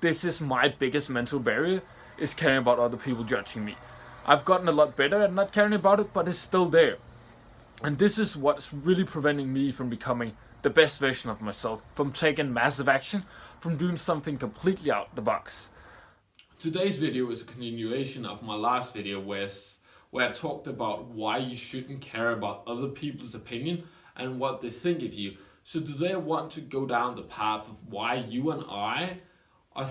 this is my biggest mental barrier, is caring about other people judging me. I've gotten a lot better at not caring about it, but it's still there. And this is what's really preventing me from becoming the best version of myself, from taking massive action, from doing something completely out the box. Today's video is a continuation of my last video where I talked about why you shouldn't care about other people's opinion and what they think of you. So today I want to go down the path of why you and I are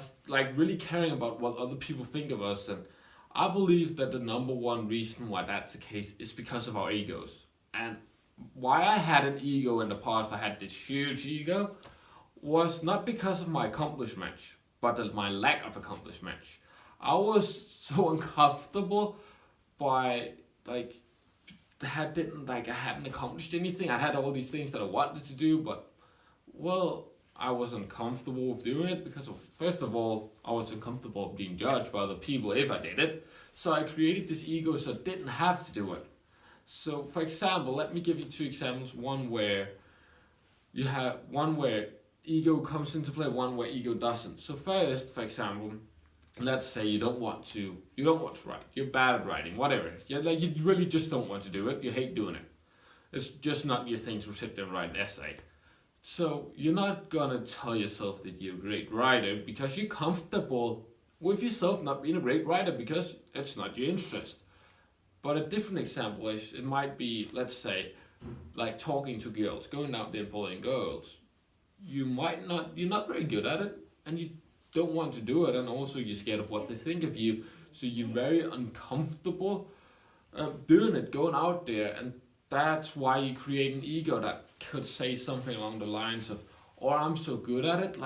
really caring about what other people think of us. And I believe that the number one reason why that's the case is because of our egos. And why I had an ego in the past, I had this huge ego, was not because of my accomplishments, but my lack of accomplishments. I was so uncomfortable by I hadn't accomplished anything. I had all these things that I wanted to do, but I was uncomfortable with doing it because first of all, I was uncomfortable being judged by other people if I did it. So I created this ego so I didn't have to do it. So for example, let me give you two examples. One where ego comes into play, one where ego doesn't. So first, for example, let's say you don't want to write. You're bad at writing, whatever. You really just don't want to do it. You hate doing it. It's just not your thing to sit there and write an essay. So you're not gonna tell yourself that you're a great writer because you're comfortable with yourself not being a great writer because it's not your interest. But a different example is, it might be, let's say, like talking to girls, going out there and bullying girls. You're not very good at it, and you don't want to do it, and also you're scared of what they think of you, so you're very uncomfortable doing it, going out there, and that's why you create an ego that could say something along the lines of, "Oh, I'm so good at it."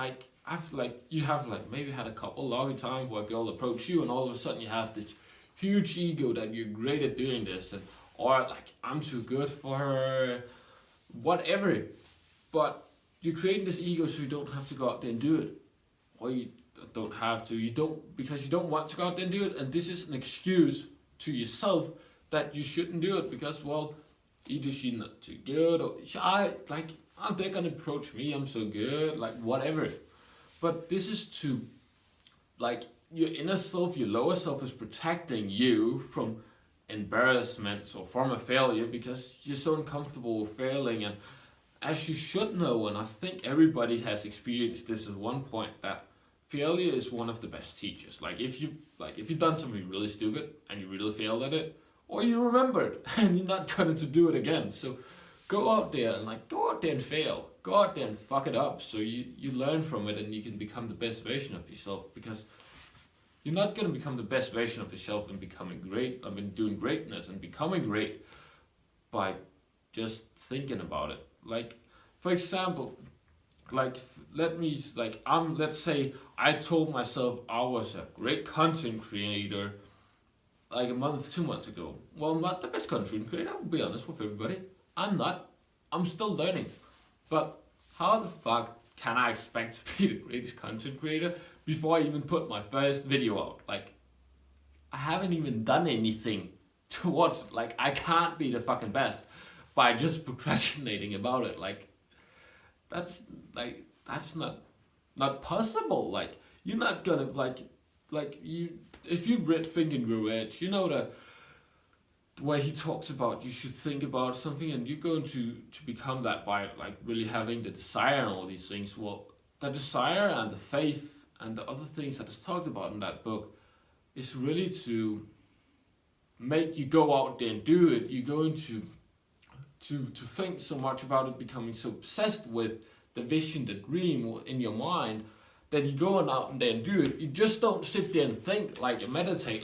You have maybe had a couple lucky times where a girl approached you, and all of a sudden you have this huge ego that you're great at doing this, or I'm too good for her, whatever. But you create this ego so you don't have to go out there and do it, or you don't have to. Because you don't want to go out there and do it, and this is an excuse to yourself that you shouldn't do it because either she's not too good or they're gonna approach me. I'm so good, whatever. But this is to your inner self, your lower self is protecting you from embarrassment or from a failure because you're so uncomfortable with failing. And as you should know, and I think everybody has experienced this at one point, that failure is one of the best teachers. If you've done something really stupid and you really failed at it, or you remember it and you're not going to do it again. So go out there and fail. Go out there and fuck it up so you learn from it and you can become the best version of yourself, because you're not going to become the best version of yourself and becoming great, doing greatness and becoming great by just thinking about it. For example, let's say I told myself I was a great content creator a month, 2 months ago. Well, I'm not the best content creator, I'll be honest with everybody. I'm not. I'm still learning. But how the fuck can I expect to be the greatest content creator before I even put my first video out? I haven't even done anything towards it. I can't be the fucking best by just procrastinating about it. That's not possible. You're not gonna if you read Think and Grow Rich, you know the where he talks about you should think about something and you're going to become that by really having the desire and all these things. Well, the desire and the faith and the other things that is talked about in that book is really to make you go out there and do it. You're going to think so much about it, becoming so obsessed with the vision, the dream in your mind, that you go out there and do it. You just don't sit there and think, and meditate,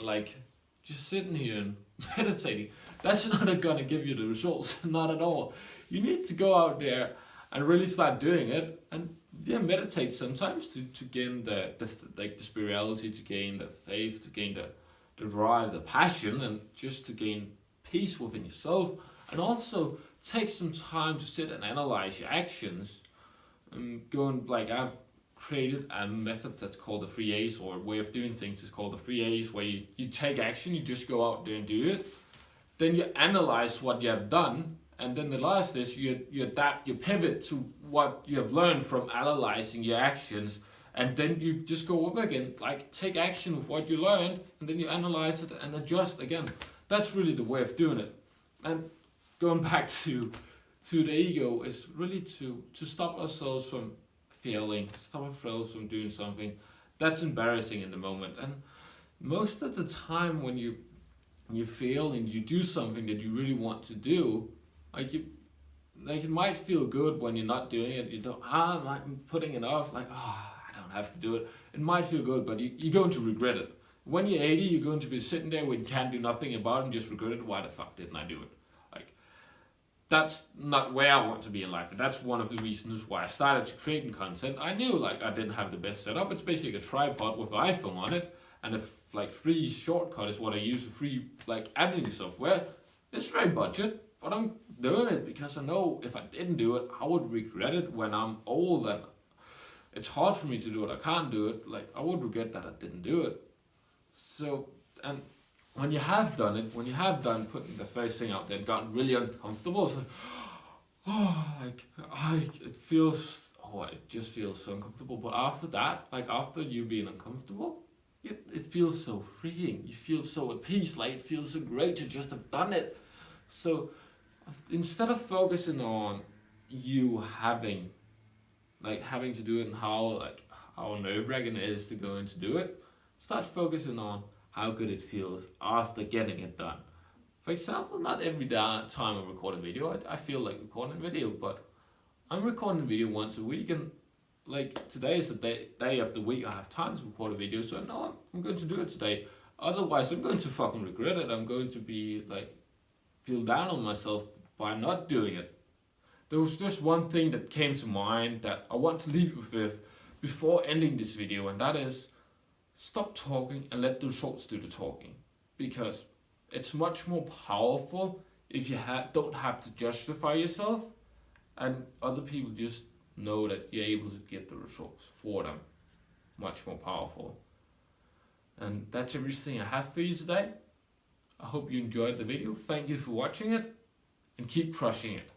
just sitting here and meditating. That's not gonna give you the results, not at all. You need to go out there and really start doing it, and meditate sometimes to gain the spirituality, to gain the faith, to gain the drive, the passion, and just to gain peace within yourself, and also take some time to sit and analyze your actions. I've created a method that's called the 3 A's, or a way of doing things is called the 3 A's, where you take action, you just go out there and do it. Then you analyze what you have done, and then the last is you adapt, you pivot to what you have learned from analyzing your actions, And then you just go over again, like take action with what you learned, and then you analyze it and adjust again. That's really the way of doing it. And going back to the ego is really to stop ourselves from failing, stop ourselves from doing something that's embarrassing in the moment. And most of the time when you fail and you do something that you really want to do, it might feel good when you're not doing it. You don't, I'm putting it off, like, I don't have to do it. It might feel good, but you're going to regret it. When you're 80, you're going to be sitting there when you can't do nothing about it and just regret it. Why the fuck didn't I do it? Like, that's not where I want to be in life. And that's one of the reasons why I started to creating content. I knew, like, I didn't have the best setup. It's basically a tripod with an iPhone on it. And the free shortcut is what I use, the free, like, editing software. It's very budget. But I'm doing it because I know if I didn't do it, I would regret it when I'm old and it's hard for me to do it. I can't do it. Like, I would regret that I didn't do it. So, and when you have done it, when you have done putting the first thing out there and gotten really uncomfortable, it's like, it just feels so uncomfortable. But after that, like after you being uncomfortable, it feels so freeing. You feel so at peace. Like, it feels so great to just have done it. So, instead of focusing on you having to do it and how nerve-wracking it is to go in to do it, start focusing on how good it feels after getting it done. For example, not every time I record a video, I feel like recording a video, but I'm recording a video once a week, and like today is the day of the week I have time to record a video, so I know I'm going to do it today. Otherwise, I'm going to fucking regret it. I'm going to be like, feel down on myself by not doing it. There was just one thing that came to mind that I want to leave you with before ending this video, and that is stop talking and let the results do the talking. Because it's much more powerful if you don't have to justify yourself and other people just know that you're able to get the results for them. Much more powerful. And that's everything I have for you today. I hope you enjoyed the video. Thank you for watching it and keep crushing it.